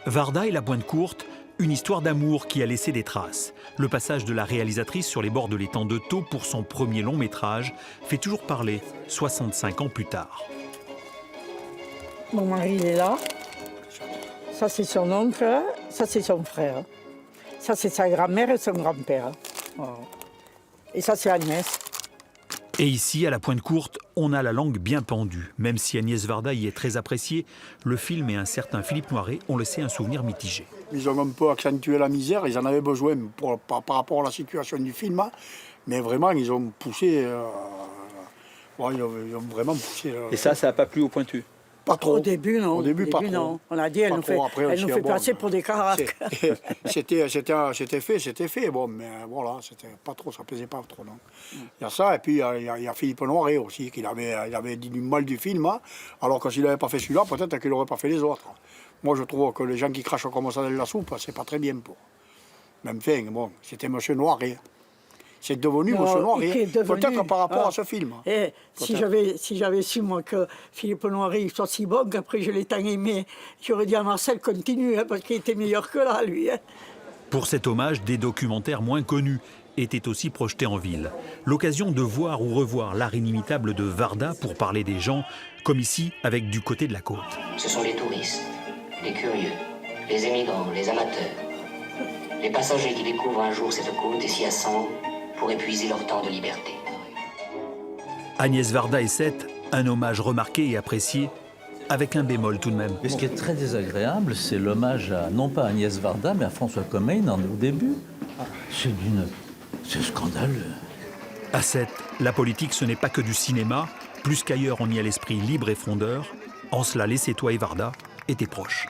Varda et la Pointe Courte, une histoire d'amour qui a laissé des traces. Le passage de la réalisatrice sur les bords de l'étang de Thau pour son premier long métrage fait toujours parler, 65 ans plus tard. Mon mari, il est là. Ça, c'est son oncle. Ça, c'est son frère. Ça, c'est sa grand-mère et son grand-père. Voilà. Et ça, c'est Agnès. Et ici, à la Pointe Courte, on a la langue bien pendue. Même si Agnès Varda y est très appréciée, le film et un certain Philippe Noiret ont laissé un souvenir mitigé. Ils ont un peu accentué la misère, ils en avaient besoin par rapport à la situation du film. Hein. Mais vraiment, ils ont poussé. Ouais, ils ont vraiment poussé. Et ça n'a pas plu aux pointus? Pas trop. Au début, non. Au début, pas trop. Non. On a dit, elle nous fait, Après, elle nous fait passer pour des caracs. C'était fait. Bon, mais voilà, c'était pas trop, ça plaisait pas trop, non. Il y a ça, et puis il y a Philippe Noiret aussi, il avait dit du mal du film, hein, alors que s'il n'avait pas fait celui-là, peut-être qu'il n'aurait pas fait les autres. Moi, je trouve que les gens qui crachent comme ça dans la soupe, c'est pas très bien pour. Même fin, bon, c'était M. Noiret. C'est devenu M. Noiret, peut-être par rapport à ce film. Et si j'avais su, moi, que Philippe Noiret soit si bon, qu'après je l'ai tant aimé, j'aurais dit à Marcel, continue, hein, parce qu'il était meilleur que là, lui. Hein. Pour cet hommage, des documentaires moins connus étaient aussi projetés en ville. L'occasion de voir ou revoir l'art inimitable de Varda pour parler des gens, comme ici, avec Du côté de la côte. Ce sont les touristes, les curieux, les émigrants, les amateurs, les passagers qui découvrent un jour cette côte et s'y assemblent pour épuiser leur temps de liberté. Agnès Varda et Seth, un hommage remarqué et apprécié, avec un bémol tout de même. Mais ce qui est très désagréable, c'est l'hommage à, non pas à Agnès Varda, mais à François Comey au début. C'est scandaleux. À Seth, la politique, ce n'est pas que du cinéma. Plus qu'ailleurs, on y a l'esprit libre et frondeur. En cela, Laissez-toi et Varda étaient proches.